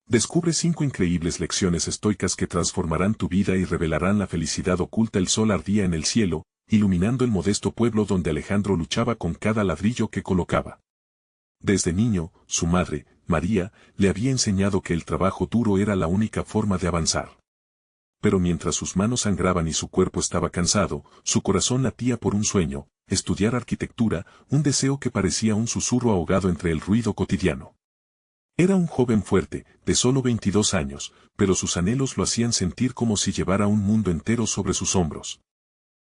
Descubre 5 increíbles lecciones estoicas que transformarán tu vida y revelarán la felicidad oculta. El sol ardía en el cielo, iluminando el modesto pueblo donde Alejandro luchaba con cada ladrillo que colocaba. Desde niño, su madre, María, le había enseñado que el trabajo duro era la única forma de avanzar. Pero mientras sus manos sangraban y su cuerpo estaba cansado, su corazón latía por un sueño: estudiar arquitectura, un deseo que parecía un susurro ahogado entre el ruido cotidiano. Era un joven fuerte, de solo 22 años, pero sus anhelos lo hacían sentir como si llevara un mundo entero sobre sus hombros.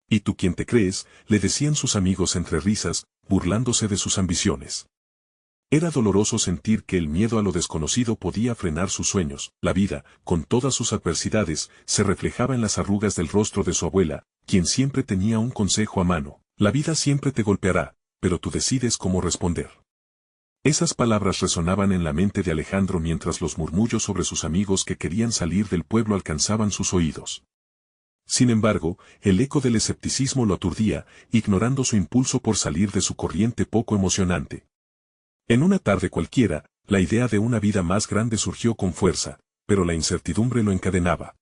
¿Y tú quién te crees?, le decían sus amigos entre risas, burlándose de sus ambiciones. Era doloroso sentir que el miedo a lo desconocido podía frenar sus sueños. La vida, con todas sus adversidades, se reflejaba en las arrugas del rostro de su abuela, quien siempre tenía un consejo a mano: la vida siempre te golpeará, pero tú decides cómo responder. Esas palabras resonaban en la mente de Alejandro mientras los murmullos sobre sus amigos que querían salir del pueblo alcanzaban sus oídos. Sin embargo, el eco del escepticismo lo aturdía, ignorando su impulso por salir de su corriente poco emocionante. En una tarde cualquiera, la idea de una vida más grande surgió con fuerza, pero la incertidumbre lo encadenaba.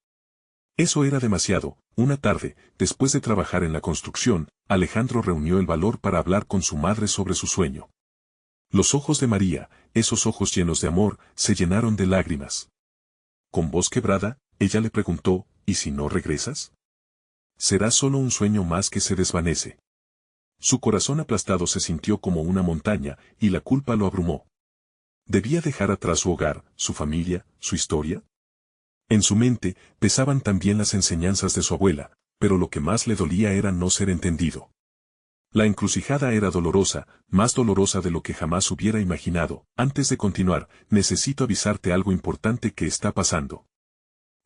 Eso era demasiado. Una tarde, después de trabajar en la construcción, Alejandro reunió el valor para hablar con su madre sobre su sueño. Los ojos de María, esos ojos llenos de amor, se llenaron de lágrimas. Con voz quebrada, ella le preguntó: ¿y si no regresas? Será solo un sueño más que se desvanece. Su corazón aplastado se sintió como una montaña, y la culpa lo abrumó. ¿Debía dejar atrás su hogar, su familia, su historia? En su mente, pesaban también las enseñanzas de su abuela, pero lo que más le dolía era no ser entendido. La encrucijada era dolorosa, más dolorosa de lo que jamás hubiera imaginado. Antes de continuar, necesito avisarte algo importante que está pasando.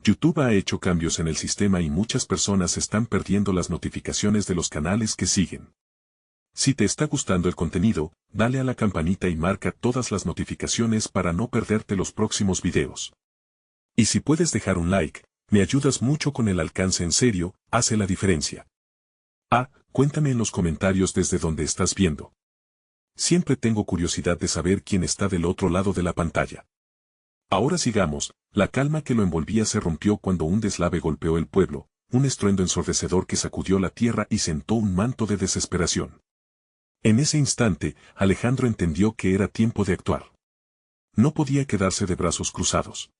YouTube ha hecho cambios en el sistema y muchas personas están perdiendo las notificaciones de los canales que siguen. Si te está gustando el contenido, dale a la campanita y marca todas las notificaciones para no perderte los próximos videos. Y si puedes dejar un like, me ayudas mucho con el alcance. En serio, hace la diferencia. Cuéntame en los comentarios desde donde estás viendo. Siempre tengo curiosidad de saber quién está del otro lado de la pantalla. Ahora sigamos. La calma que lo envolvía se rompió cuando un deslave golpeó el pueblo, un estruendo ensordecedor que sacudió la tierra y sentó un manto de desesperación. En ese instante, Alejandro entendió que era tiempo de actuar. No podía quedarse de brazos cruzados.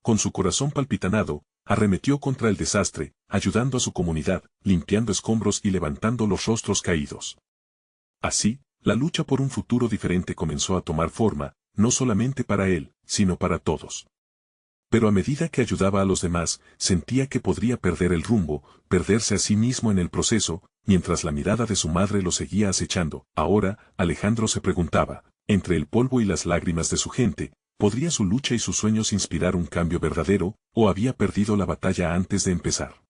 Con su corazón palpitando, arremetió contra el desastre, ayudando a su comunidad, limpiando escombros y levantando los rostros caídos. Así, la lucha por un futuro diferente comenzó a tomar forma, no solamente para él, sino para todos. Pero a medida que ayudaba a los demás, sentía que podría perder el rumbo, perderse a sí mismo en el proceso, mientras la mirada de su madre lo seguía acechando. Ahora, Alejandro se preguntaba, entre el polvo y las lágrimas de su gente, ¿podría su lucha y sus sueños inspirar un cambio verdadero, o había perdido la batalla antes de empezar?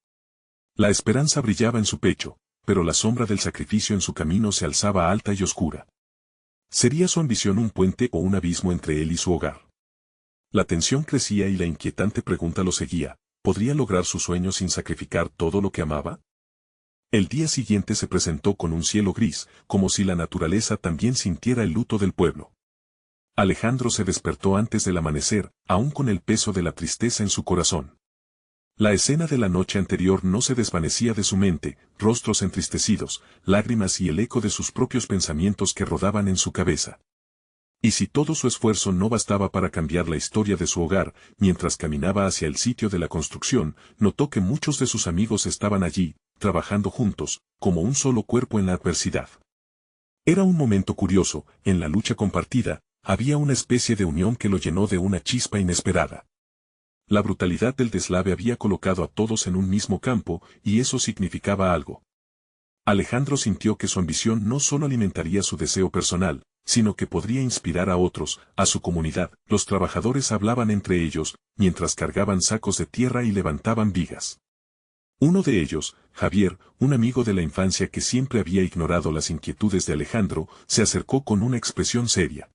La esperanza brillaba en su pecho, pero la sombra del sacrificio en su camino se alzaba alta y oscura. ¿Sería su ambición un puente o un abismo entre él y su hogar? La tensión crecía y la inquietante pregunta lo seguía: ¿podría lograr su sueño sin sacrificar todo lo que amaba? El día siguiente se presentó con un cielo gris, como si la naturaleza también sintiera el luto del pueblo. Alejandro se despertó antes del amanecer, aún con el peso de la tristeza en su corazón. La escena de la noche anterior no se desvanecía de su mente: rostros entristecidos, lágrimas y el eco de sus propios pensamientos que rodaban en su cabeza. Y si todo su esfuerzo no bastaba para cambiar la historia de su hogar, mientras caminaba hacia el sitio de la construcción, notó que muchos de sus amigos estaban allí, trabajando juntos, como un solo cuerpo en la adversidad. Era un momento curioso. En la lucha compartida, había una especie de unión que lo llenó de una chispa inesperada. La brutalidad del deslave había colocado a todos en un mismo campo, y eso significaba algo. Alejandro sintió que su ambición no solo alimentaría su deseo personal, sino que podría inspirar a otros, a su comunidad. Los trabajadores hablaban entre ellos, mientras cargaban sacos de tierra y levantaban vigas. Uno de ellos, Javier, un amigo de la infancia que siempre había ignorado las inquietudes de Alejandro, se acercó con una expresión seria.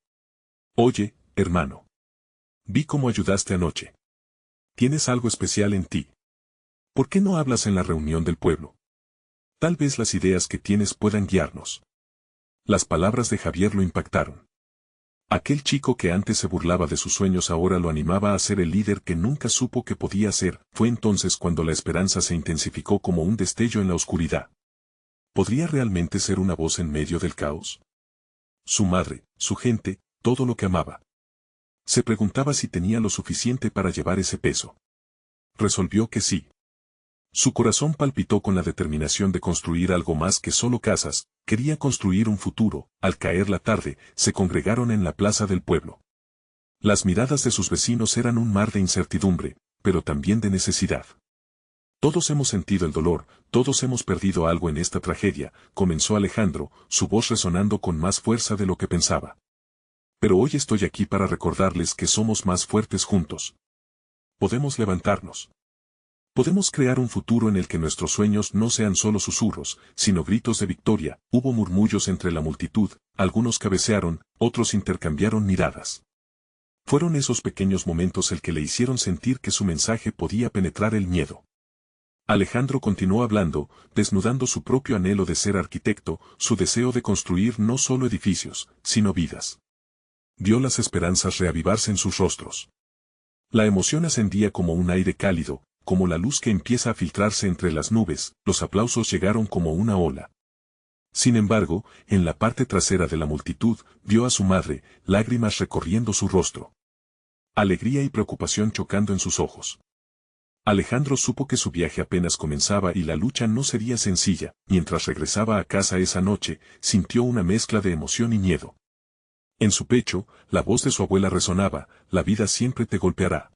«Oye, hermano. Vi cómo ayudaste anoche. Tienes algo especial en ti. ¿Por qué no hablas en la reunión del pueblo? Tal vez las ideas que tienes puedan guiarnos». Las palabras de Javier lo impactaron. Aquel chico que antes se burlaba de sus sueños ahora lo animaba a ser el líder que nunca supo que podía ser. Fue entonces cuando la esperanza se intensificó como un destello en la oscuridad. ¿Podría realmente ser una voz en medio del caos? Su madre, su gente, todo lo que amaba. Se preguntaba si tenía lo suficiente para llevar ese peso. Resolvió que sí. Su corazón palpitó con la determinación de construir algo más que solo casas, quería construir un futuro. Al caer la tarde, se congregaron en la plaza del pueblo. Las miradas de sus vecinos eran un mar de incertidumbre, pero también de necesidad. Todos hemos sentido el dolor, todos hemos perdido algo en esta tragedia, comenzó Alejandro, su voz resonando con más fuerza de lo que pensaba. Pero hoy estoy aquí para recordarles que somos más fuertes juntos. Podemos levantarnos. Podemos crear un futuro en el que nuestros sueños no sean solo susurros, sino gritos de victoria. Hubo murmullos entre la multitud, algunos cabecearon, otros intercambiaron miradas. Fueron esos pequeños momentos el que le hicieron sentir que su mensaje podía penetrar el miedo. Alejandro continuó hablando, desnudando su propio anhelo de ser arquitecto, su deseo de construir no solo edificios, sino vidas. Vio las esperanzas reavivarse en sus rostros. La emoción ascendía como un aire cálido, como la luz que empieza a filtrarse entre las nubes. Los aplausos llegaron como una ola. Sin embargo, en la parte trasera de la multitud, vio a su madre, lágrimas recorriendo su rostro. Alegría y preocupación chocando en sus ojos. Alejandro supo que su viaje apenas comenzaba y la lucha no sería sencilla. Mientras regresaba a casa esa noche, sintió una mezcla de emoción y miedo. En su pecho, la voz de su abuela resonaba: la vida siempre te golpeará.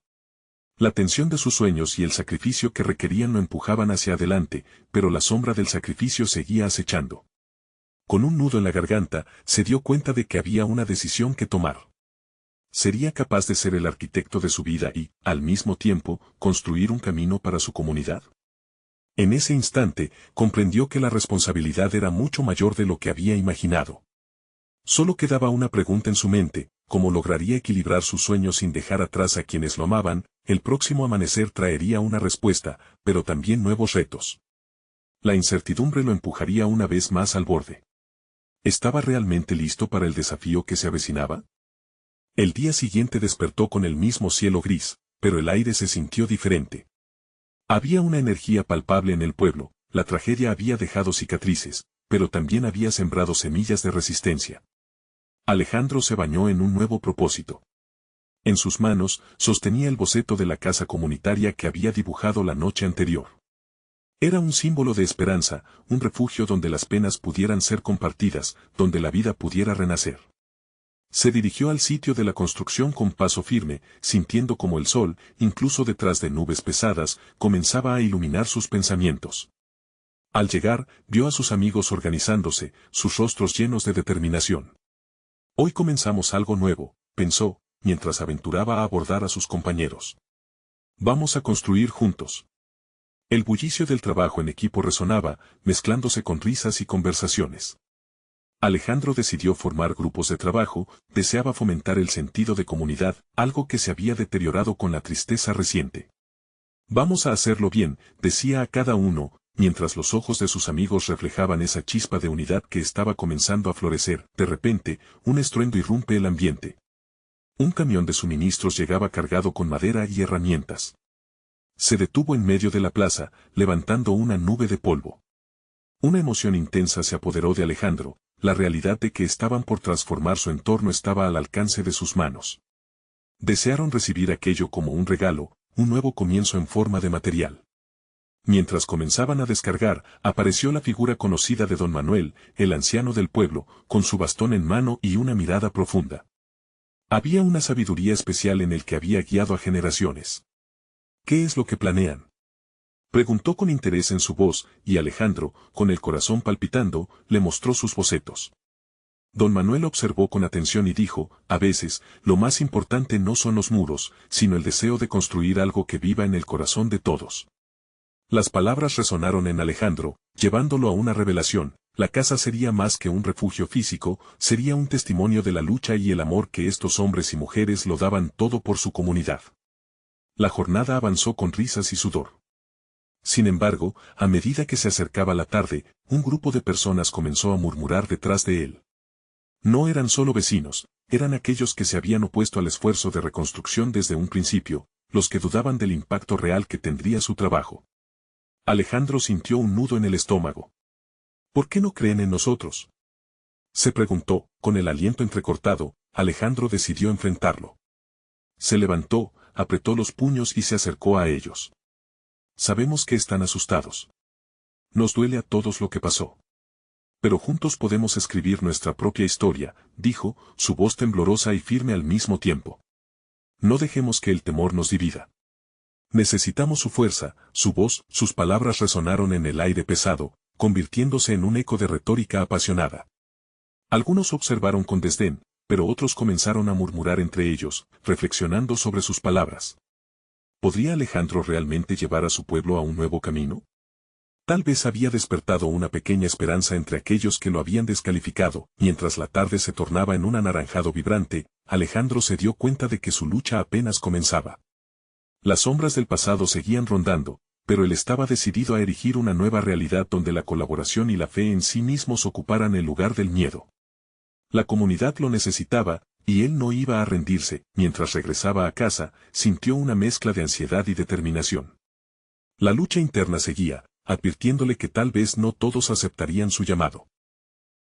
La tensión de sus sueños y el sacrificio que requerían lo empujaban hacia adelante, pero la sombra del sacrificio seguía acechando. Con un nudo en la garganta, se dio cuenta de que había una decisión que tomar. ¿Sería capaz de ser el arquitecto de su vida y, al mismo tiempo, construir un camino para su comunidad? En ese instante, comprendió que la responsabilidad era mucho mayor de lo que había imaginado. Solo quedaba una pregunta en su mente: ¿cómo lograría equilibrar sus sueños sin dejar atrás a quienes lo amaban? El próximo amanecer traería una respuesta, pero también nuevos retos. La incertidumbre lo empujaría una vez más al borde. ¿Estaba realmente listo para el desafío que se avecinaba? El día siguiente despertó con el mismo cielo gris, pero el aire se sintió diferente. Había una energía palpable en el pueblo. La tragedia había dejado cicatrices, pero también había sembrado semillas de resistencia. Alejandro se bañó en un nuevo propósito. En sus manos, sostenía el boceto de la casa comunitaria que había dibujado la noche anterior. Era un símbolo de esperanza, un refugio donde las penas pudieran ser compartidas, donde la vida pudiera renacer. Se dirigió al sitio de la construcción con paso firme, sintiendo como el sol, incluso detrás de nubes pesadas, comenzaba a iluminar sus pensamientos. Al llegar, vio a sus amigos organizándose, sus rostros llenos de determinación. Hoy comenzamos algo nuevo, pensó, mientras aventuraba a abordar a sus compañeros. Vamos a construir juntos. El bullicio del trabajo en equipo resonaba, mezclándose con risas y conversaciones. Alejandro decidió formar grupos de trabajo, deseaba fomentar el sentido de comunidad, algo que se había deteriorado con la tristeza reciente. Vamos a hacerlo bien, decía a cada uno, mientras los ojos de sus amigos reflejaban esa chispa de unidad que estaba comenzando a florecer. De repente, un estruendo irrumpe el ambiente. Un camión de suministros llegaba cargado con madera y herramientas. Se detuvo en medio de la plaza, levantando una nube de polvo. Una emoción intensa se apoderó de Alejandro. La realidad de que estaban por transformar su entorno estaba al alcance de sus manos. Desearon recibir aquello como un regalo, un nuevo comienzo en forma de material. Mientras comenzaban a descargar, apareció la figura conocida de don Manuel, el anciano del pueblo, con su bastón en mano y una mirada profunda. Había una sabiduría especial en el que había guiado a generaciones. ¿Qué es lo que planean?, preguntó con interés en su voz, y Alejandro, con el corazón palpitando, le mostró sus bocetos. Don Manuel observó con atención y dijo: a veces, lo más importante no son los muros, sino el deseo de construir algo que viva en el corazón de todos. Las palabras resonaron en Alejandro, llevándolo a una revelación: la casa sería más que un refugio físico, sería un testimonio de la lucha y el amor que estos hombres y mujeres lo daban todo por su comunidad. La jornada avanzó con risas y sudor. Sin embargo, a medida que se acercaba la tarde, un grupo de personas comenzó a murmurar detrás de él. No eran solo vecinos, eran aquellos que se habían opuesto al esfuerzo de reconstrucción desde un principio, los que dudaban del impacto real que tendría su trabajo. Alejandro sintió un nudo en el estómago. ¿Por qué no creen en nosotros?, se preguntó. Con el aliento entrecortado, Alejandro decidió enfrentarlo. Se levantó, apretó los puños y se acercó a ellos. Sabemos que están asustados. Nos duele a todos lo que pasó. Pero juntos podemos escribir nuestra propia historia, dijo, su voz temblorosa y firme al mismo tiempo. No dejemos que el temor nos divida. Necesitamos su fuerza, su voz. Sus palabras resonaron en el aire pesado, convirtiéndose en un eco de retórica apasionada. Algunos observaron con desdén, pero otros comenzaron a murmurar entre ellos, reflexionando sobre sus palabras. ¿Podría Alejandro realmente llevar a su pueblo a un nuevo camino? Tal vez había despertado una pequeña esperanza entre aquellos que lo habían descalificado. Mientras la tarde se tornaba en un anaranjado vibrante, Alejandro se dio cuenta de que su lucha apenas comenzaba. Las sombras del pasado seguían rondando, pero él estaba decidido a erigir una nueva realidad donde la colaboración y la fe en sí mismos ocuparan el lugar del miedo. La comunidad lo necesitaba, y él no iba a rendirse. Mientras regresaba a casa, sintió una mezcla de ansiedad y determinación. La lucha interna seguía, advirtiéndole que tal vez no todos aceptarían su llamado.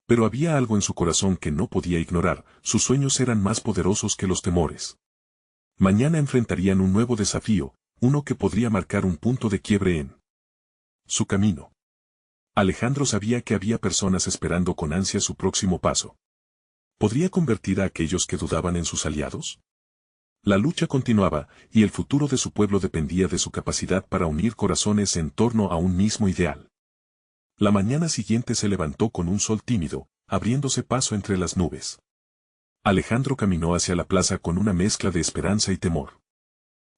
Pero había algo en su corazón que no podía ignorar. Sus sueños eran más poderosos que los temores. Mañana enfrentarían un nuevo desafío, uno que podría marcar un punto de quiebre en su camino. Alejandro sabía que había personas esperando con ansia su próximo paso. ¿Podría convertir a aquellos que dudaban en sus aliados? La lucha continuaba, y el futuro de su pueblo dependía de su capacidad para unir corazones en torno a un mismo ideal. La mañana siguiente se levantó con un sol tímido, abriéndose paso entre las nubes. Alejandro caminó hacia la plaza con una mezcla de esperanza y temor.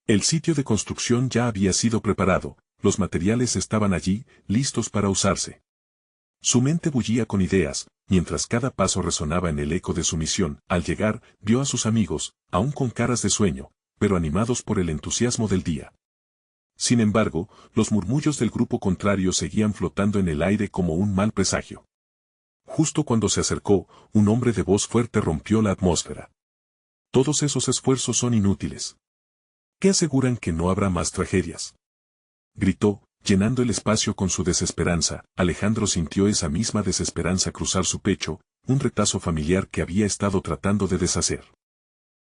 El sitio de construcción ya había sido preparado, los materiales estaban allí, listos para usarse. Su mente bullía con ideas, mientras cada paso resonaba en el eco de su misión. Al llegar, vio a sus amigos, aún con caras de sueño, pero animados por el entusiasmo del día. Sin embargo, los murmullos del grupo contrario seguían flotando en el aire como un mal presagio. Justo cuando se acercó, un hombre de voz fuerte rompió la atmósfera. Todos esos esfuerzos son inútiles. ¿Qué aseguran que no habrá más tragedias?, gritó, llenando el espacio con su desesperanza. Alejandro sintió esa misma desesperanza cruzar su pecho, un retazo familiar que había estado tratando de deshacer.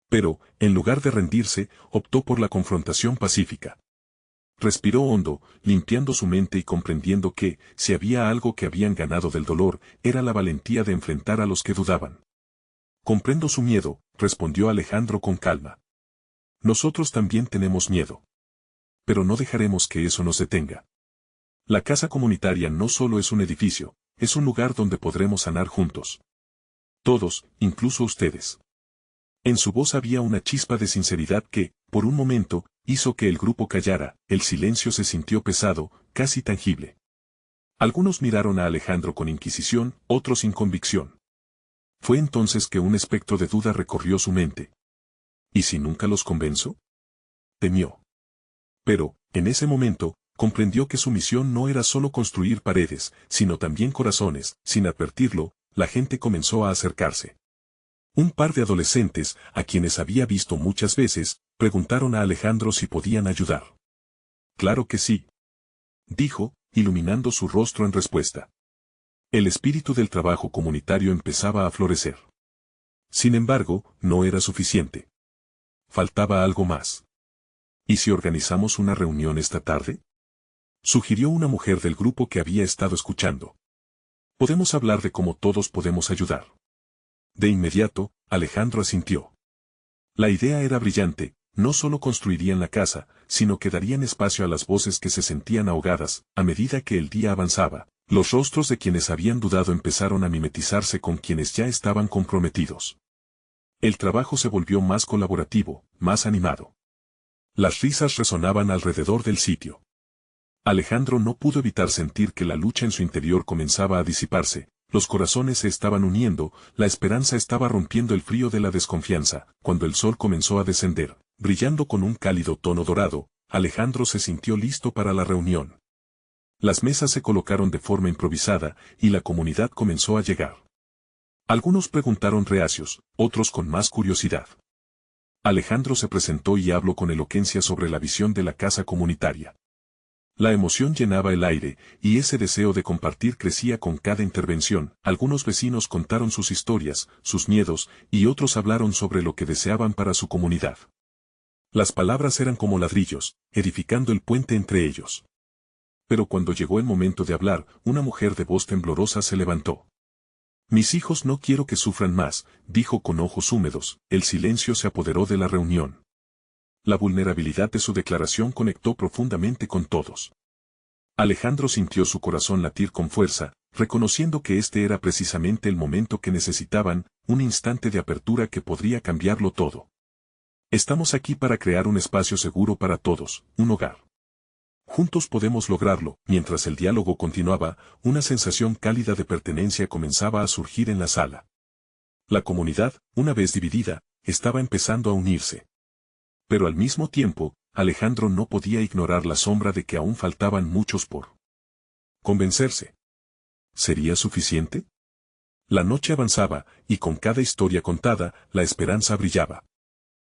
Pero, en lugar de rendirse, optó por la confrontación pacífica. Respiró hondo, limpiando su mente y comprendiendo que, si había algo que habían ganado del dolor, era la valentía de enfrentar a los que dudaban. Comprendo su miedo, respondió Alejandro con calma. Nosotros también tenemos miedo. Pero no dejaremos que eso nos detenga. La casa comunitaria no solo es un edificio, es un lugar donde podremos sanar juntos. Todos, incluso ustedes. En su voz había una chispa de sinceridad que, por un momento, hizo que el grupo callara. El silencio se sintió pesado, casi tangible. Algunos miraron a Alejandro con inquisición, otros sin convicción. Fue entonces que un espectro de duda recorrió su mente. ¿Y si nunca los convenzo?, temió. Pero, en ese momento, comprendió que su misión no era solo construir paredes, sino también corazones. Sin advertirlo, la gente comenzó a acercarse. Un par de adolescentes, a quienes había visto muchas veces, preguntaron a Alejandro si podían ayudar. Claro que sí, dijo, iluminando su rostro en respuesta. El espíritu del trabajo comunitario empezaba a florecer. Sin embargo, no era suficiente. Faltaba algo más. ¿Y si organizamos una reunión esta tarde?, sugirió una mujer del grupo que había estado escuchando. Podemos hablar de cómo todos podemos ayudar. De inmediato, Alejandro asintió. La idea era brillante, no solo construirían la casa, sino que darían espacio a las voces que se sentían ahogadas. A medida que el día avanzaba, los rostros de quienes habían dudado empezaron a mimetizarse con quienes ya estaban comprometidos. El trabajo se volvió más colaborativo, más animado. Las risas resonaban alrededor del sitio. Alejandro no pudo evitar sentir que la lucha en su interior comenzaba a disiparse, los corazones se estaban uniendo, la esperanza estaba rompiendo el frío de la desconfianza. Cuando el sol comenzó a descender, brillando con un cálido tono dorado, Alejandro se sintió listo para la reunión. Las mesas se colocaron de forma improvisada, y la comunidad comenzó a llegar. Algunos preguntaron reacios, otros con más curiosidad. Alejandro se presentó y habló con elocuencia sobre la visión de la casa comunitaria. La emoción llenaba el aire, y ese deseo de compartir crecía con cada intervención. Algunos vecinos contaron sus historias, sus miedos, y otros hablaron sobre lo que deseaban para su comunidad. Las palabras eran como ladrillos, edificando el puente entre ellos. Pero cuando llegó el momento de hablar, una mujer de voz temblorosa se levantó. Mis hijos no quiero que sufran más, dijo con ojos húmedos. El silencio se apoderó de la reunión. La vulnerabilidad de su declaración conectó profundamente con todos. Alejandro sintió su corazón latir con fuerza, reconociendo que este era precisamente el momento que necesitaban, un instante de apertura que podría cambiarlo todo. Estamos aquí para crear un espacio seguro para todos, un hogar. Juntos podemos lograrlo. Mientras el diálogo continuaba, una sensación cálida de pertenencia comenzaba a surgir en la sala. La comunidad, una vez dividida, estaba empezando a unirse. Pero al mismo tiempo, Alejandro no podía ignorar la sombra de que aún faltaban muchos por convencerse. ¿Sería suficiente? La noche avanzaba, y con cada historia contada, la esperanza brillaba.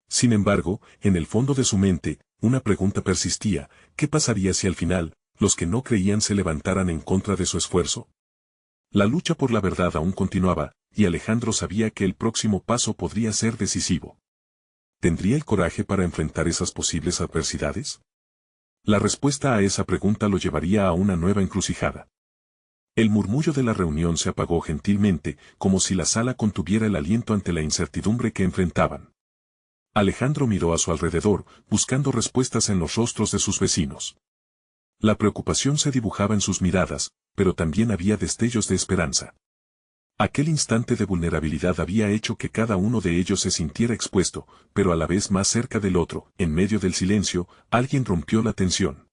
Sin embargo, en el fondo de su mente, una pregunta persistía: ¿qué pasaría si al final, los que no creían se levantaran en contra de su esfuerzo? La lucha por la verdad aún continuaba, y Alejandro sabía que el próximo paso podría ser decisivo. ¿Tendría el coraje para enfrentar esas posibles adversidades? La respuesta a esa pregunta lo llevaría a una nueva encrucijada. El murmullo de la reunión se apagó gentilmente, como si la sala contuviera el aliento ante la incertidumbre que enfrentaban. Alejandro miró a su alrededor, buscando respuestas en los rostros de sus vecinos. La preocupación se dibujaba en sus miradas, pero también había destellos de esperanza. Aquel instante de vulnerabilidad había hecho que cada uno de ellos se sintiera expuesto, pero a la vez más cerca del otro. En medio del silencio, alguien rompió la tensión.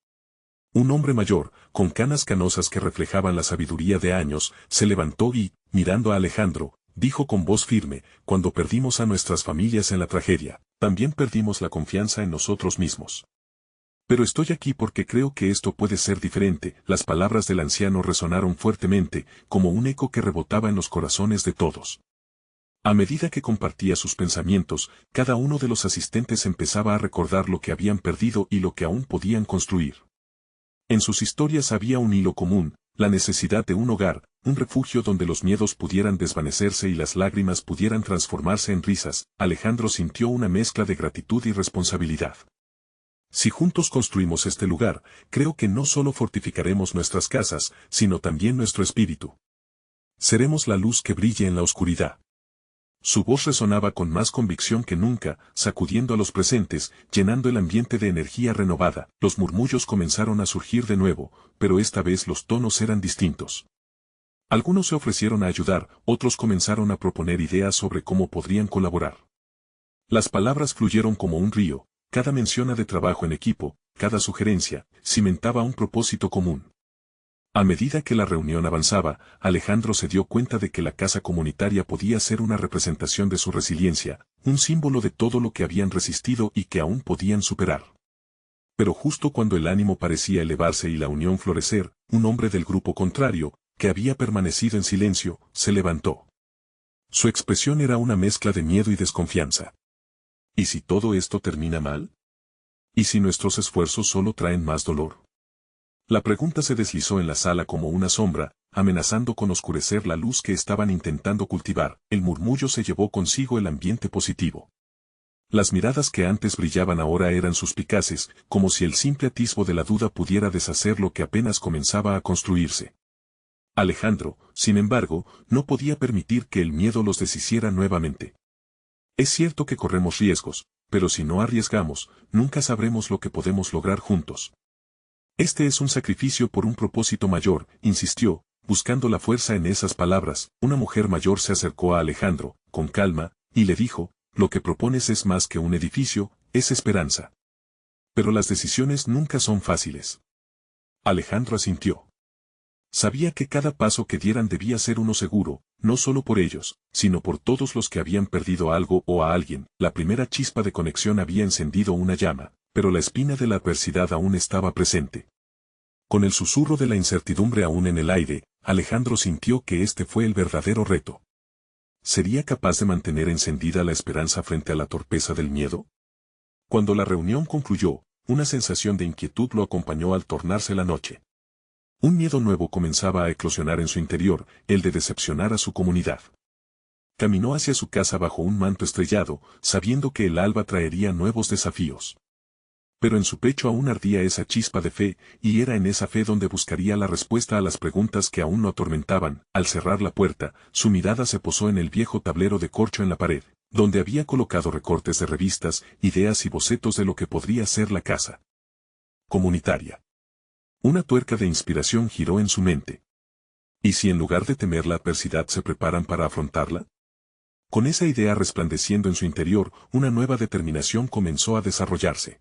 Un hombre mayor, con canas canosas que reflejaban la sabiduría de años, se levantó y, mirando a Alejandro, dijo con voz firme: cuando perdimos a nuestras familias en la tragedia, también perdimos la confianza en nosotros mismos. Pero estoy aquí porque creo que esto puede ser diferente. Las palabras del anciano resonaron fuertemente, como un eco que rebotaba en los corazones de todos. A medida que compartía sus pensamientos, cada uno de los asistentes empezaba a recordar lo que habían perdido y lo que aún podían construir. En sus historias había un hilo común: la necesidad de un hogar, un refugio donde los miedos pudieran desvanecerse y las lágrimas pudieran transformarse en risas. Alejandro sintió una mezcla de gratitud y responsabilidad. Si juntos construimos este lugar, creo que no solo fortificaremos nuestras casas, sino también nuestro espíritu. Seremos la luz que brille en la oscuridad. Su voz resonaba con más convicción que nunca, sacudiendo a los presentes, llenando el ambiente de energía renovada. Los murmullos comenzaron a surgir de nuevo, pero esta vez los tonos eran distintos. Algunos se ofrecieron a ayudar, otros comenzaron a proponer ideas sobre cómo podrían colaborar. Las palabras fluyeron como un río. Cada mención de trabajo en equipo, cada sugerencia, cimentaba un propósito común. A medida que la reunión avanzaba, Alejandro se dio cuenta de que la casa comunitaria podía ser una representación de su resiliencia, un símbolo de todo lo que habían resistido y que aún podían superar. Pero justo cuando el ánimo parecía elevarse y la unión florecer, un hombre del grupo contrario, que había permanecido en silencio, se levantó. Su expresión era una mezcla de miedo y desconfianza. ¿Y si todo esto termina mal? ¿Y si nuestros esfuerzos solo traen más dolor? La pregunta se deslizó en la sala como una sombra, amenazando con oscurecer la luz que estaban intentando cultivar. El murmullo se llevó consigo el ambiente positivo. Las miradas que antes brillaban ahora eran suspicaces, como si el simple atisbo de la duda pudiera deshacer lo que apenas comenzaba a construirse. Alejandro, sin embargo, no podía permitir que el miedo los deshiciera nuevamente. Es cierto que corremos riesgos, pero si no arriesgamos, nunca sabremos lo que podemos lograr juntos. Este es un sacrificio por un propósito mayor, insistió, buscando la fuerza en esas palabras. Una mujer mayor se acercó a Alejandro, con calma, y le dijo: lo que propones es más que un edificio, es esperanza. Pero las decisiones nunca son fáciles. Alejandro asintió. Sabía que cada paso que dieran debía ser uno seguro, no solo por ellos, sino por todos los que habían perdido algo o a alguien. La primera chispa de conexión había encendido una llama, pero la espina de la adversidad aún estaba presente. Con el susurro de la incertidumbre aún en el aire, Alejandro sintió que este fue el verdadero reto. ¿Sería capaz de mantener encendida la esperanza frente a la torpeza del miedo? Cuando la reunión concluyó, una sensación de inquietud lo acompañó al tornarse la noche. Un miedo nuevo comenzaba a eclosionar en su interior, el de decepcionar a su comunidad. Caminó hacia su casa bajo un manto estrellado, sabiendo que el alba traería nuevos desafíos. Pero en su pecho aún ardía esa chispa de fe, y era en esa fe donde buscaría la respuesta a las preguntas que aún lo atormentaban. Al cerrar la puerta, su mirada se posó en el viejo tablero de corcho en la pared, donde había colocado recortes de revistas, ideas y bocetos de lo que podría ser la casa comunitaria. Una tuerca de inspiración giró en su mente. ¿Y si en lugar de temer la adversidad se preparan para afrontarla? Con esa idea resplandeciendo en su interior, una nueva determinación comenzó a desarrollarse.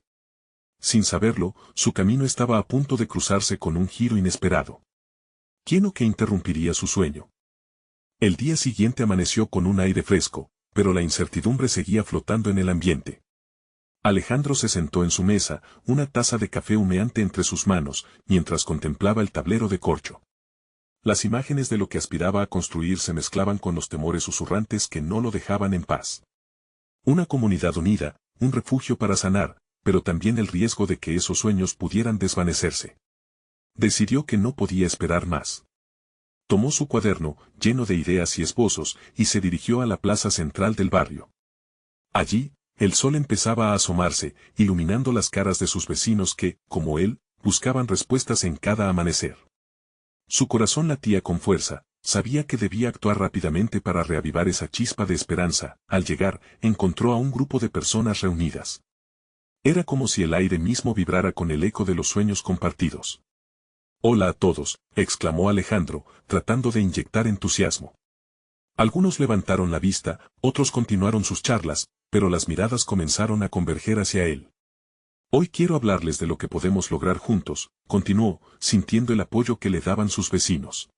Sin saberlo, su camino estaba a punto de cruzarse con un giro inesperado. ¿Quién o qué interrumpiría su sueño? El día siguiente amaneció con un aire fresco, pero la incertidumbre seguía flotando en el ambiente. Alejandro se sentó en su mesa, una taza de café humeante entre sus manos, mientras contemplaba el tablero de corcho. Las imágenes de lo que aspiraba a construir se mezclaban con los temores susurrantes que no lo dejaban en paz. Una comunidad unida, un refugio para sanar, pero también el riesgo de que esos sueños pudieran desvanecerse. Decidió que no podía esperar más. Tomó su cuaderno, lleno de ideas y esbozos, y se dirigió a la plaza central del barrio. Allí, el sol empezaba a asomarse, iluminando las caras de sus vecinos que, como él, buscaban respuestas en cada amanecer. Su corazón latía con fuerza, sabía que debía actuar rápidamente para reavivar esa chispa de esperanza. Al llegar, encontró a un grupo de personas reunidas. Era como si el aire mismo vibrara con el eco de los sueños compartidos. «Hola a todos», exclamó Alejandro, tratando de inyectar entusiasmo. Algunos levantaron la vista, otros continuaron sus charlas, pero las miradas comenzaron a converger hacia él. «Hoy quiero hablarles de lo que podemos lograr juntos», continuó, sintiendo el apoyo que le daban sus vecinos.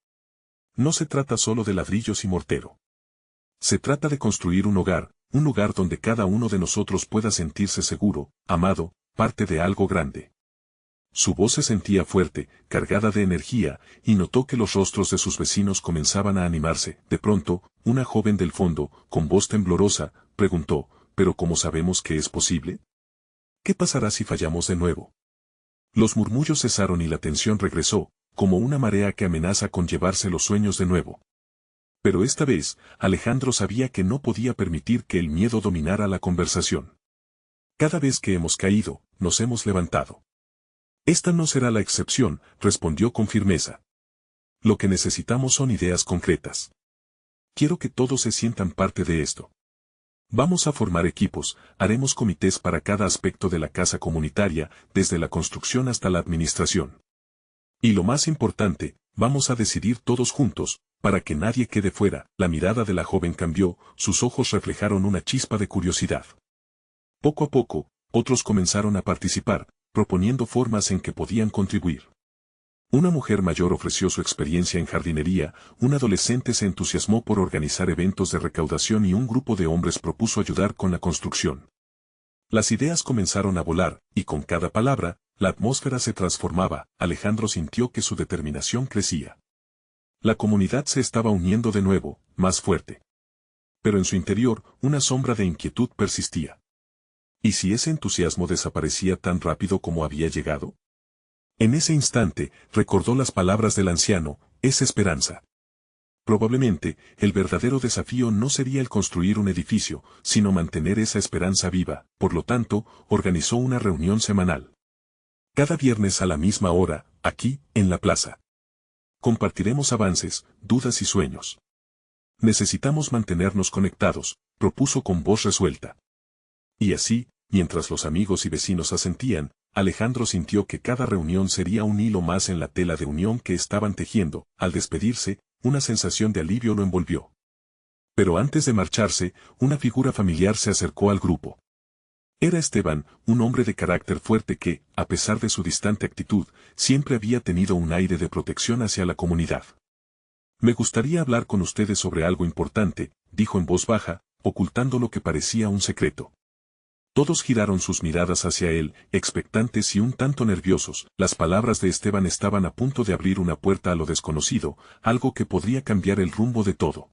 «No se trata solo de ladrillos y mortero. Se trata de construir un lugar donde cada uno de nosotros pueda sentirse seguro, amado, parte de algo grande». Su voz se sentía fuerte, cargada de energía, y notó que los rostros de sus vecinos comenzaban a animarse. De pronto, una joven del fondo, con voz temblorosa, preguntó, «¿Pero cómo sabemos que es posible? ¿Qué pasará si fallamos de nuevo?». Los murmullos cesaron y la tensión regresó, como una marea que amenaza con llevarse los sueños de nuevo. Pero esta vez, Alejandro sabía que no podía permitir que el miedo dominara la conversación. «Cada vez que hemos caído, nos hemos levantado. Esta no será la excepción», respondió con firmeza. «Lo que necesitamos son ideas concretas. Quiero que todos se sientan parte de esto. Vamos a formar equipos, haremos comités para cada aspecto de la casa comunitaria, desde la construcción hasta la administración. Y lo más importante, vamos a decidir todos juntos, para que nadie quede fuera». La mirada de la joven cambió, sus ojos reflejaron una chispa de curiosidad. Poco a poco, otros comenzaron a participar, proponiendo formas en que podían contribuir. Una mujer mayor ofreció su experiencia en jardinería, un adolescente se entusiasmó por organizar eventos de recaudación y un grupo de hombres propuso ayudar con la construcción. Las ideas comenzaron a volar, y con cada palabra, la atmósfera se transformaba. Alejandro sintió que su determinación crecía. La comunidad se estaba uniendo de nuevo, más fuerte. Pero en su interior, una sombra de inquietud persistía. ¿Y si ese entusiasmo desaparecía tan rápido como había llegado? En ese instante, recordó las palabras del anciano, «es esperanza». Probablemente, el verdadero desafío no sería el construir un edificio, sino mantener esa esperanza viva. Por lo tanto, organizó una reunión semanal. Cada viernes a la misma hora, aquí, en la plaza. Compartiremos avances, dudas y sueños. Necesitamos mantenernos conectados, propuso con voz resuelta. Y así, mientras los amigos y vecinos asentían, Alejandro sintió que cada reunión sería un hilo más en la tela de unión que estaban tejiendo. Al despedirse, una sensación de alivio lo envolvió. Pero antes de marcharse, una figura familiar se acercó al grupo. Era Esteban, un hombre de carácter fuerte que, a pesar de su distante actitud, siempre había tenido un aire de protección hacia la comunidad. «Me gustaría hablar con ustedes sobre algo importante», dijo en voz baja, ocultando lo que parecía un secreto. Todos giraron sus miradas hacia él, expectantes y un tanto nerviosos. Las palabras de Esteban estaban a punto de abrir una puerta a lo desconocido, algo que podría cambiar el rumbo de todo.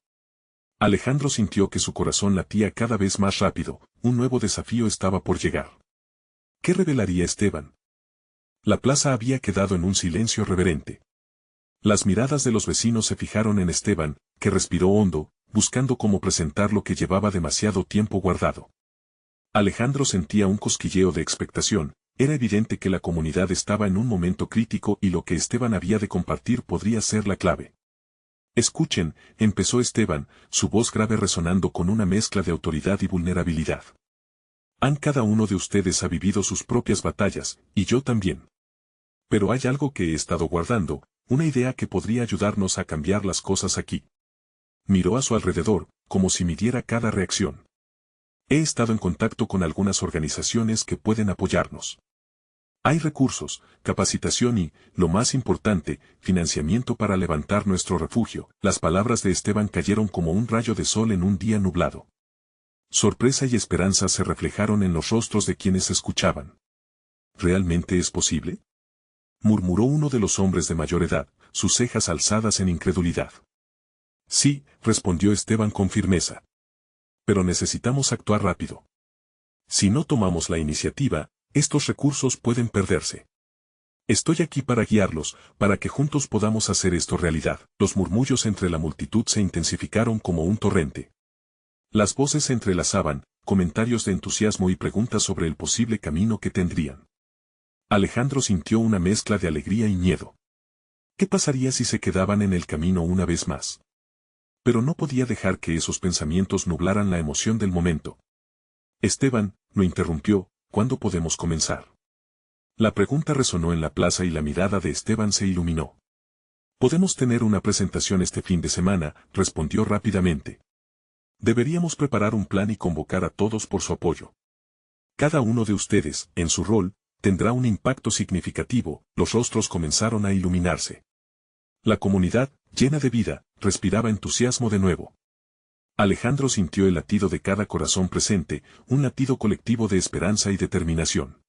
Alejandro sintió que su corazón latía cada vez más rápido, un nuevo desafío estaba por llegar. ¿Qué revelaría Esteban? La plaza había quedado en un silencio reverente. Las miradas de los vecinos se fijaron en Esteban, que respiró hondo, buscando cómo presentar lo que llevaba demasiado tiempo guardado. Alejandro sentía un cosquilleo de expectación, era evidente que la comunidad estaba en un momento crítico y lo que Esteban había de compartir podría ser la clave. Escuchen, empezó Esteban, su voz grave resonando con una mezcla de autoridad y vulnerabilidad. Cada uno de ustedes ha vivido sus propias batallas, y yo también. Pero hay algo que he estado guardando, una idea que podría ayudarnos a cambiar las cosas aquí. Miró a su alrededor, como si midiera cada reacción. He estado en contacto con algunas organizaciones que pueden apoyarnos. Hay recursos, capacitación y, lo más importante, financiamiento para levantar nuestro refugio. Las palabras de Esteban cayeron como un rayo de sol en un día nublado. Sorpresa y esperanza se reflejaron en los rostros de quienes escuchaban. ¿Realmente es posible?, murmuró uno de los hombres de mayor edad, sus cejas alzadas en incredulidad. Sí, respondió Esteban con firmeza. Pero necesitamos actuar rápido. Si no tomamos la iniciativa, estos recursos pueden perderse. Estoy aquí para guiarlos, para que juntos podamos hacer esto realidad. Los murmullos entre la multitud se intensificaron como un torrente. Las voces se entrelazaban, comentarios de entusiasmo y preguntas sobre el posible camino que tendrían. Alejandro sintió una mezcla de alegría y miedo. ¿Qué pasaría si se quedaban en el camino una vez más? Pero no podía dejar que esos pensamientos nublaran la emoción del momento. Esteban, lo interrumpió, ¿cuándo podemos comenzar? La pregunta resonó en la plaza y la mirada de Esteban se iluminó. Podemos tener una presentación este fin de semana, respondió rápidamente. Deberíamos preparar un plan y convocar a todos por su apoyo. Cada uno de ustedes, en su rol, tendrá un impacto significativo. Los rostros comenzaron a iluminarse. La comunidad, llena de vida, respiraba entusiasmo de nuevo. Alejandro sintió el latido de cada corazón presente, un latido colectivo de esperanza y determinación.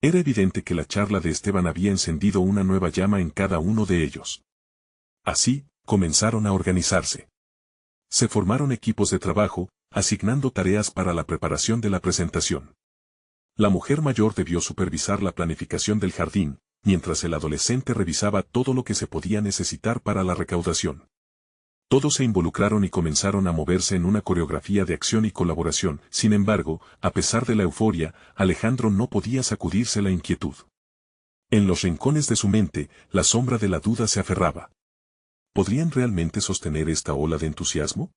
Era evidente que la charla de Esteban había encendido una nueva llama en cada uno de ellos. Así, comenzaron a organizarse. Se formaron equipos de trabajo, asignando tareas para la preparación de la presentación. La mujer mayor debió supervisar la planificación del jardín, mientras el adolescente revisaba todo lo que se podía necesitar para la recaudación. Todos se involucraron y comenzaron a moverse en una coreografía de acción y colaboración. Sin embargo, a pesar de la euforia, Alejandro no podía sacudirse la inquietud. En los rincones de su mente, la sombra de la duda se aferraba. ¿Podrían realmente sostener esta ola de entusiasmo?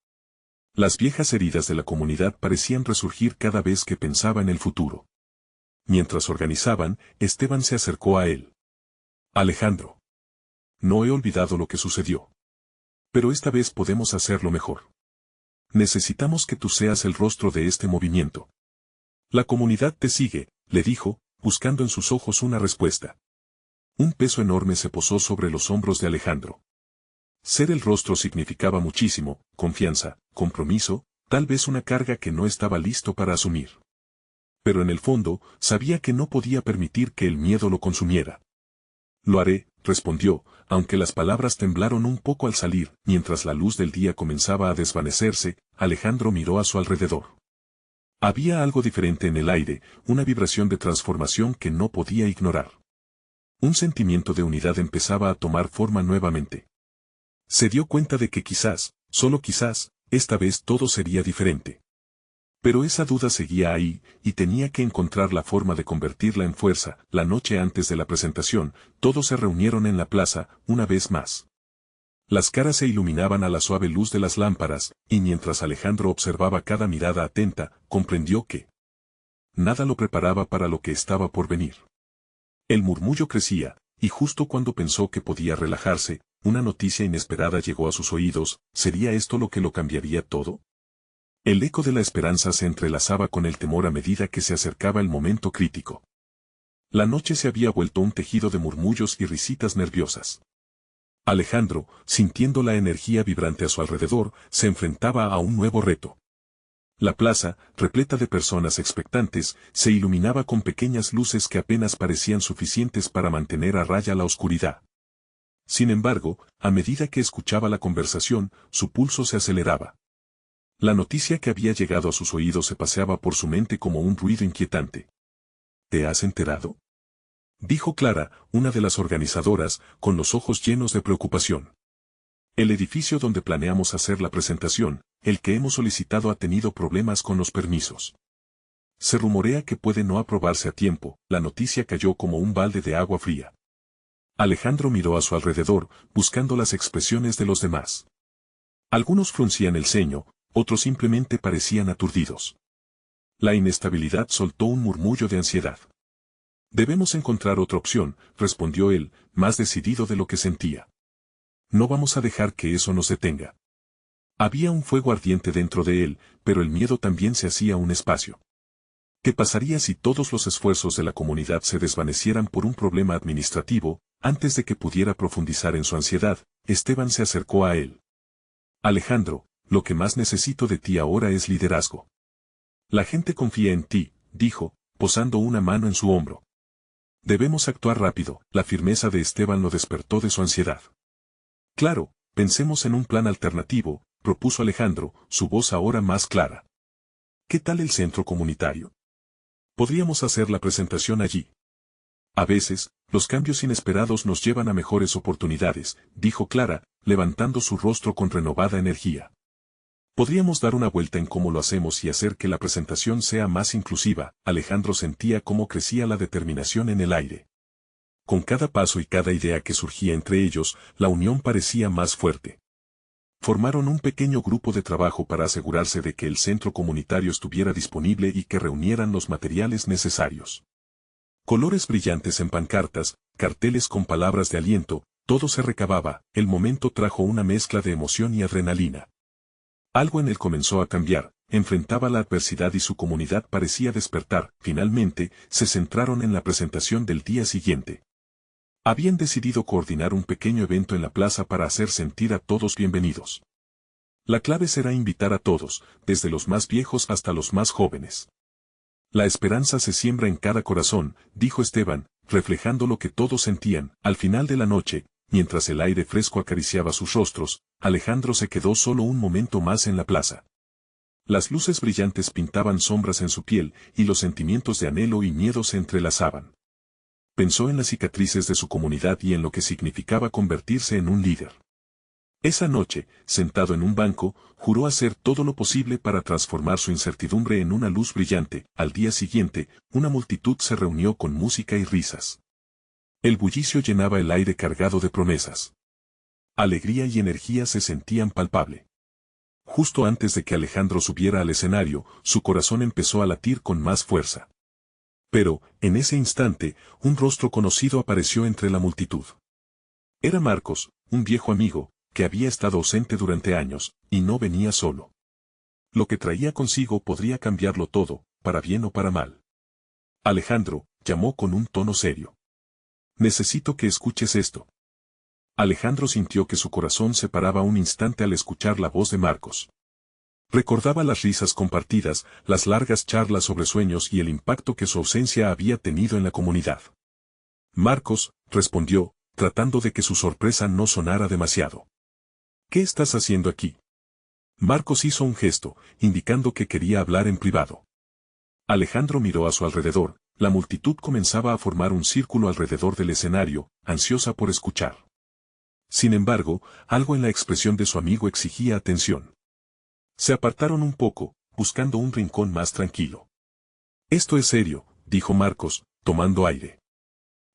Las viejas heridas de la comunidad parecían resurgir cada vez que pensaba en el futuro. Mientras organizaban, Esteban se acercó a él. Alejandro. No he olvidado lo que sucedió. Pero esta vez podemos hacerlo mejor. Necesitamos que tú seas el rostro de este movimiento. La comunidad te sigue, le dijo, buscando en sus ojos una respuesta. Un peso enorme se posó sobre los hombros de Alejandro. Ser el rostro significaba muchísimo, confianza, compromiso, tal vez una carga que no estaba listo para asumir. Pero en el fondo, sabía que no podía permitir que el miedo lo consumiera. Lo haré, respondió, aunque las palabras temblaron un poco al salir. Mientras la luz del día comenzaba a desvanecerse, Alejandro miró a su alrededor. Había algo diferente en el aire, una vibración de transformación que no podía ignorar. Un sentimiento de unidad empezaba a tomar forma nuevamente. Se dio cuenta de que quizás, solo quizás, esta vez todo sería diferente. Pero esa duda seguía ahí, y tenía que encontrar la forma de convertirla en fuerza. La noche antes de la presentación, todos se reunieron en la plaza, una vez más. Las caras se iluminaban a la suave luz de las lámparas, y mientras Alejandro observaba cada mirada atenta, comprendió que nada lo preparaba para lo que estaba por venir. El murmullo crecía, y justo cuando pensó que podía relajarse, una noticia inesperada llegó a sus oídos. ¿Sería esto lo que lo cambiaría todo? El eco de la esperanza se entrelazaba con el temor a medida que se acercaba el momento crítico. La noche se había vuelto un tejido de murmullos y risitas nerviosas. Alejandro, sintiendo la energía vibrante a su alrededor, se enfrentaba a un nuevo reto. La plaza, repleta de personas expectantes, se iluminaba con pequeñas luces que apenas parecían suficientes para mantener a raya la oscuridad. Sin embargo, a medida que escuchaba la conversación, su pulso se aceleraba. La noticia que había llegado a sus oídos se paseaba por su mente como un ruido inquietante. ¿Te has enterado?, dijo Clara, una de las organizadoras, con los ojos llenos de preocupación. El edificio donde planeamos hacer la presentación, el que hemos solicitado, ha tenido problemas con los permisos. Se rumorea que puede no aprobarse a tiempo. La noticia cayó como un balde de agua fría. Alejandro miró a su alrededor, buscando las expresiones de los demás. Algunos fruncían el ceño, otros simplemente parecían aturdidos. La inestabilidad soltó un murmullo de ansiedad. Debemos encontrar otra opción, respondió él, más decidido de lo que sentía. No vamos a dejar que eso nos detenga. Había un fuego ardiente dentro de él, pero el miedo también se hacía un espacio. ¿Qué pasaría si todos los esfuerzos de la comunidad se desvanecieran por un problema administrativo? Antes de que pudiera profundizar en su ansiedad, Esteban se acercó a él. Alejandro, lo que más necesito de ti ahora es liderazgo. La gente confía en ti, dijo, posando una mano en su hombro. Debemos actuar rápido. La firmeza de Esteban lo despertó de su ansiedad. Claro, pensemos en un plan alternativo, propuso Alejandro, su voz ahora más clara. ¿Qué tal el centro comunitario? Podríamos hacer la presentación allí. A veces, los cambios inesperados nos llevan a mejores oportunidades, dijo Clara, levantando su rostro con renovada energía. Podríamos dar una vuelta en cómo lo hacemos y hacer que la presentación sea más inclusiva. Alejandro sentía cómo crecía la determinación en el aire. Con cada paso y cada idea que surgía entre ellos, la unión parecía más fuerte. Formaron un pequeño grupo de trabajo para asegurarse de que el centro comunitario estuviera disponible y que reunieran los materiales necesarios. Colores brillantes en pancartas, carteles con palabras de aliento, todo se recababa. El momento trajo una mezcla de emoción y adrenalina. Algo en él comenzó a cambiar, enfrentaba la adversidad y su comunidad parecía despertar. Finalmente, se centraron en la presentación del día siguiente. Habían decidido coordinar un pequeño evento en la plaza para hacer sentir a todos bienvenidos. La clave será invitar a todos, desde los más viejos hasta los más jóvenes. La esperanza se siembra en cada corazón, dijo Esteban, reflejando lo que todos sentían. Al final de la noche, mientras el aire fresco acariciaba sus rostros, Alejandro se quedó solo un momento más en la plaza. Las luces brillantes pintaban sombras en su piel, y los sentimientos de anhelo y miedo se entrelazaban. Pensó en las cicatrices de su comunidad y en lo que significaba convertirse en un líder. Esa noche, sentado en un banco, juró hacer todo lo posible para transformar su incertidumbre en una luz brillante. Al día siguiente, una multitud se reunió con música y risas. El bullicio llenaba el aire cargado de promesas. Alegría y energía se sentían palpable. Justo antes de que Alejandro subiera al escenario, su corazón empezó a latir con más fuerza. Pero, en ese instante, un rostro conocido apareció entre la multitud. Era Marcos, un viejo amigo, que había estado ausente durante años, y no venía solo. Lo que traía consigo podría cambiarlo todo, para bien o para mal. Alejandro, llamó con un tono serio. Necesito que escuches esto. Alejandro sintió que su corazón se paraba un instante al escuchar la voz de Marcos. Recordaba las risas compartidas, las largas charlas sobre sueños y el impacto que su ausencia había tenido en la comunidad. Marcos, respondió, tratando de que su sorpresa no sonara demasiado. ¿Qué estás haciendo aquí? Marcos hizo un gesto, indicando que quería hablar en privado. Alejandro miró a su alrededor, la multitud comenzaba a formar un círculo alrededor del escenario, ansiosa por escuchar. Sin embargo, algo en la expresión de su amigo exigía atención. Se apartaron un poco, buscando un rincón más tranquilo. Esto es serio, dijo Marcos, tomando aire.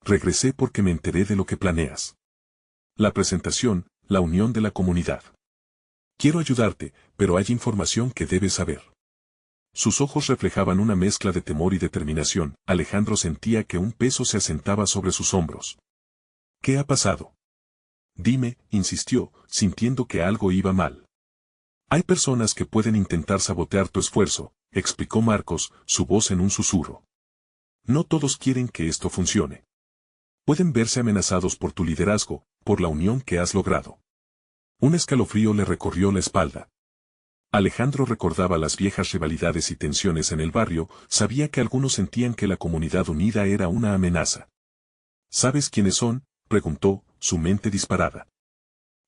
Regresé porque me enteré de lo que planeas. La presentación, la unión de la comunidad. Quiero ayudarte, pero hay información que debes saber. Sus ojos reflejaban una mezcla de temor y determinación. Alejandro sentía que un peso se asentaba sobre sus hombros. ¿Qué ha pasado? Dime, insistió, sintiendo que algo iba mal. Hay personas que pueden intentar sabotear tu esfuerzo, explicó Marcos, su voz en un susurro. No todos quieren que esto funcione. Pueden verse amenazados por tu liderazgo, por la unión que has logrado. Un escalofrío le recorrió la espalda. Alejandro recordaba las viejas rivalidades y tensiones en el barrio, sabía que algunos sentían que la comunidad unida era una amenaza. ¿Sabes quiénes son?, preguntó, su mente disparada.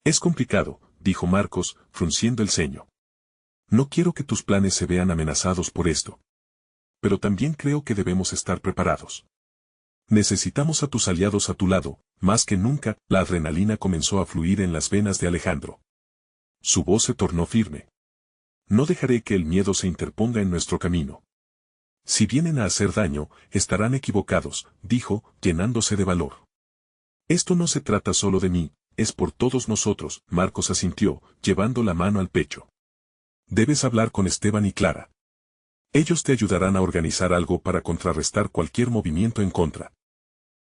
Es complicado, dijo Marcos, frunciendo el ceño. No quiero que tus planes se vean amenazados por esto. Pero también creo que debemos estar preparados. Necesitamos a tus aliados a tu lado, más que nunca. La adrenalina comenzó a fluir en las venas de Alejandro. Su voz se tornó firme. No dejaré que el miedo se interponga en nuestro camino. Si vienen a hacer daño, estarán equivocados, dijo, llenándose de valor. Esto no se trata solo de mí, es por todos nosotros. Marcos asintió, llevando la mano al pecho. Debes hablar con Esteban y Clara. Ellos te ayudarán a organizar algo para contrarrestar cualquier movimiento en contra.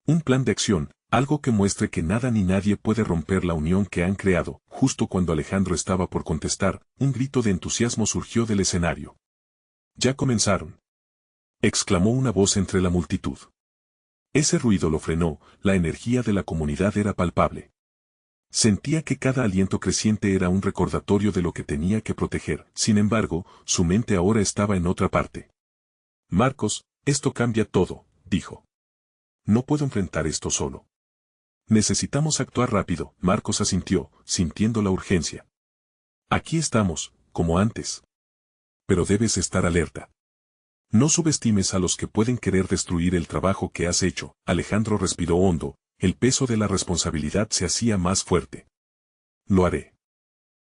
Un plan de acción, algo que muestre que nada ni nadie puede romper la unión que han creado. Justo cuando Alejandro estaba por contestar, un grito de entusiasmo surgió del escenario. «¡Ya comenzaron!», exclamó una voz entre la multitud. Ese ruido lo frenó, la energía de la comunidad era palpable. Sentía que cada aliento creciente era un recordatorio de lo que tenía que proteger. Sin embargo, su mente ahora estaba en otra parte. «Marcos, esto cambia todo», dijo. «No puedo enfrentar esto solo. Necesitamos actuar rápido». Marcos asintió, sintiendo la urgencia. «Aquí estamos, como antes. Pero debes estar alerta. No subestimes a los que pueden querer destruir el trabajo que has hecho». Alejandro respiró hondo, el peso de la responsabilidad se hacía más fuerte. «Lo haré.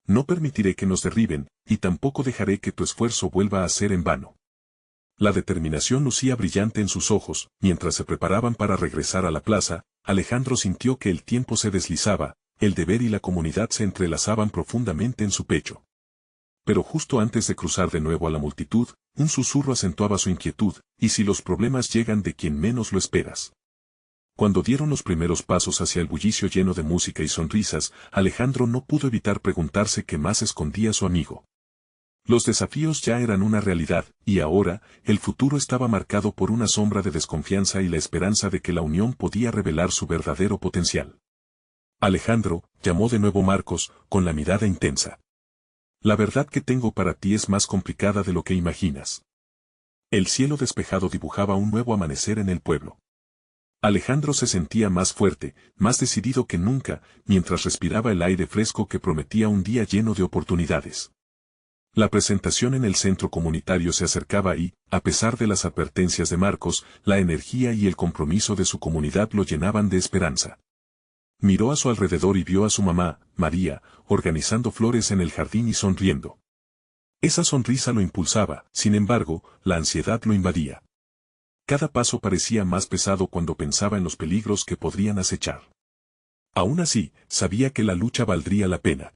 No permitiré que nos derriben, y tampoco dejaré que tu esfuerzo vuelva a ser en vano». La determinación lucía brillante en sus ojos. Mientras se preparaban para regresar a la plaza, Alejandro sintió que el tiempo se deslizaba, el deber y la comunidad se entrelazaban profundamente en su pecho. Pero justo antes de cruzar de nuevo a la multitud, un susurro acentuaba su inquietud: ¿y si los problemas llegan de quien menos lo esperas? Cuando dieron los primeros pasos hacia el bullicio lleno de música y sonrisas, Alejandro no pudo evitar preguntarse qué más escondía su amigo. Los desafíos ya eran una realidad, y ahora, el futuro estaba marcado por una sombra de desconfianza y la esperanza de que la unión podía revelar su verdadero potencial. «Alejandro», llamó de nuevo Marcos, con la mirada intensa. «La verdad que tengo para ti es más complicada de lo que imaginas». El cielo despejado dibujaba un nuevo amanecer en el pueblo. Alejandro se sentía más fuerte, más decidido que nunca, mientras respiraba el aire fresco que prometía un día lleno de oportunidades. La presentación en el centro comunitario se acercaba y, a pesar de las advertencias de Marcos, la energía y el compromiso de su comunidad lo llenaban de esperanza. Miró a su alrededor y vio a su mamá, María, organizando flores en el jardín y sonriendo. Esa sonrisa lo impulsaba, sin embargo, la ansiedad lo invadía. Cada paso parecía más pesado cuando pensaba en los peligros que podrían acechar. Aún así, sabía que la lucha valdría la pena.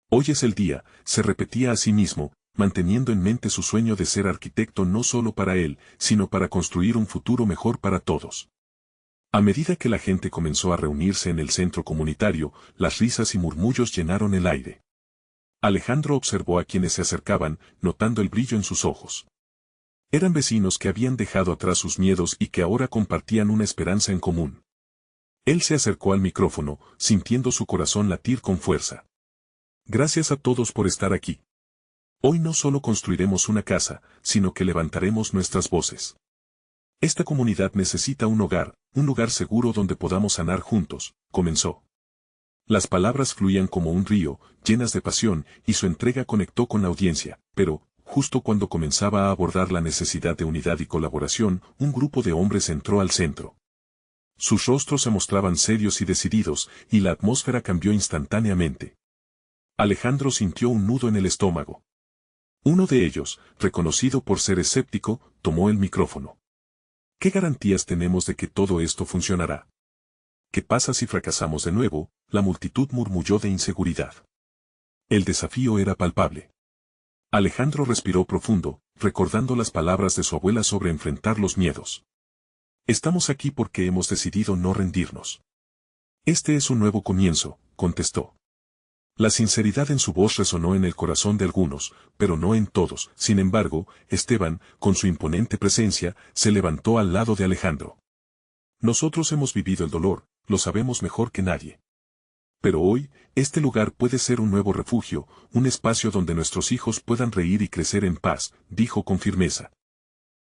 «Hoy es el día», se repetía a sí mismo, manteniendo en mente su sueño de ser arquitecto no solo para él, sino para construir un futuro mejor para todos. A medida que la gente comenzó a reunirse en el centro comunitario, las risas y murmullos llenaron el aire. Alejandro observó a quienes se acercaban, notando el brillo en sus ojos. Eran vecinos que habían dejado atrás sus miedos y que ahora compartían una esperanza en común. Él se acercó al micrófono, sintiendo su corazón latir con fuerza. «Gracias a todos por estar aquí. Hoy no solo construiremos una casa, sino que levantaremos nuestras voces. Esta comunidad necesita un lugar seguro donde podamos sanar juntos», comenzó. Las palabras fluían como un río, llenas de pasión, y su entrega conectó con la audiencia, pero, justo cuando comenzaba a abordar la necesidad de unidad y colaboración, un grupo de hombres entró al centro. Sus rostros se mostraban serios y decididos, y la atmósfera cambió instantáneamente. Alejandro sintió un nudo en el estómago. Uno de ellos, reconocido por ser escéptico, tomó el micrófono. «¿Qué garantías tenemos de que todo esto funcionará? ¿Qué pasa si fracasamos de nuevo?», la multitud murmulló de inseguridad. El desafío era palpable. Alejandro respiró profundo, recordando las palabras de su abuela sobre enfrentar los miedos. «Estamos aquí porque hemos decidido no rendirnos». «Este es un nuevo comienzo», contestó. La sinceridad en su voz resonó en el corazón de algunos, pero no en todos. Sin embargo, Esteban, con su imponente presencia, se levantó al lado de Alejandro. «Nosotros hemos vivido el dolor, lo sabemos mejor que nadie. Pero hoy, este lugar puede ser un nuevo refugio, un espacio donde nuestros hijos puedan reír y crecer en paz», dijo con firmeza.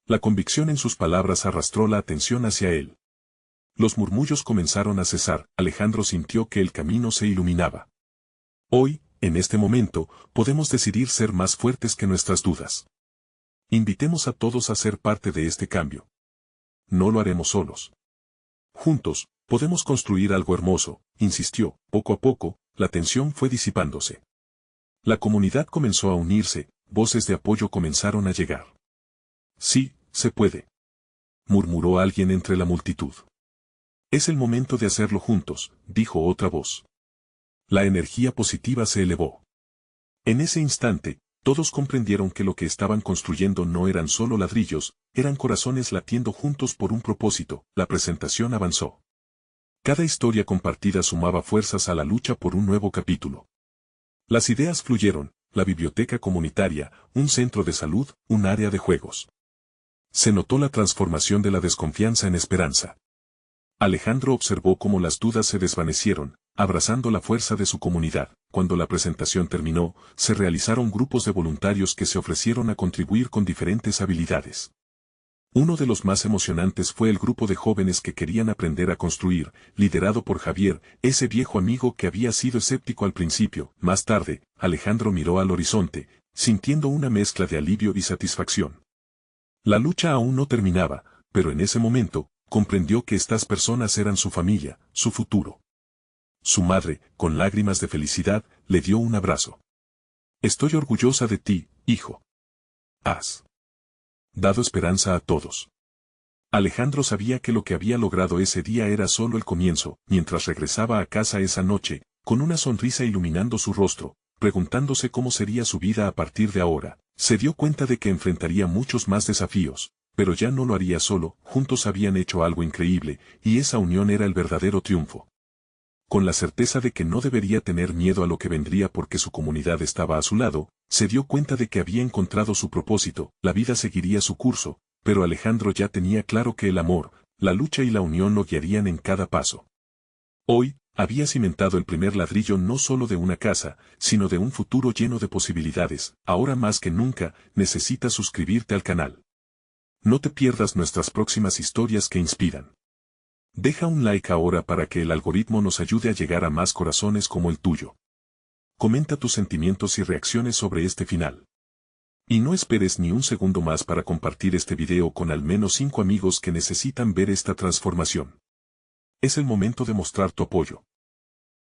La convicción en sus palabras arrastró la atención hacia él. Los murmullos comenzaron a cesar. Alejandro sintió que el camino se iluminaba. «Hoy, En este momento, podemos decidir ser más fuertes que nuestras dudas. Invitemos a todos a ser parte de este cambio. No lo haremos solos. Juntos, podemos construir algo hermoso, insistió. Poco a poco, la tensión fue disipándose. La comunidad comenzó a unirse, voces de apoyo comenzaron a llegar. Sí, se puede, murmuró alguien entre la multitud. Es el momento de hacerlo juntos, dijo otra voz. La energía positiva se elevó. En ese instante, todos comprendieron que lo que estaban construyendo no eran solo ladrillos, eran corazones latiendo juntos por un propósito. La presentación avanzó. Cada historia compartida sumaba fuerzas a la lucha por un nuevo capítulo. Las ideas fluyeron, la biblioteca comunitaria, un centro de salud, un área de juegos. Se notó la transformación de la desconfianza en esperanza. Alejandro observó cómo las dudas se desvanecieron, abrazando la fuerza de su comunidad. Cuando la presentación terminó, se realizaron grupos de voluntarios que se ofrecieron a contribuir con diferentes habilidades. Uno de los más emocionantes fue el grupo de jóvenes que querían aprender a construir, liderado por Javier, ese viejo amigo que había sido escéptico al principio. Más tarde, Alejandro miró al horizonte, sintiendo una mezcla de alivio y satisfacción. La lucha aún no terminaba, pero en ese momento, comprendió que estas personas eran su familia, su futuro. Su madre, con lágrimas de felicidad, le dio un abrazo. Estoy orgullosa de ti, hijo. Has dado esperanza a todos. Alejandro sabía que lo que había logrado ese día era solo el comienzo. Mientras regresaba a casa esa noche, con una sonrisa iluminando su rostro, preguntándose cómo sería su vida a partir de ahora, se dio cuenta de que enfrentaría muchos más desafíos, pero ya no lo haría solo. Juntos habían hecho algo increíble, y esa unión era el verdadero triunfo. Con la certeza de que no debería tener miedo a lo que vendría porque su comunidad estaba a su lado, se dio cuenta de que había encontrado su propósito. La vida seguiría su curso, pero Alejandro ya tenía claro que el amor, la lucha y la unión lo guiarían en cada paso. Hoy, había cimentado el primer ladrillo no solo de una casa, sino de un futuro lleno de posibilidades. Ahora más que nunca, necesitas suscribirte al canal. No te pierdas nuestras próximas historias que inspiran. Deja un like ahora para que el algoritmo nos ayude a llegar a más corazones como el tuyo. Comenta tus sentimientos y reacciones sobre este final. Y no esperes ni un segundo más para compartir este video con al menos 5 amigos que necesitan ver esta transformación. Es el momento de mostrar tu apoyo.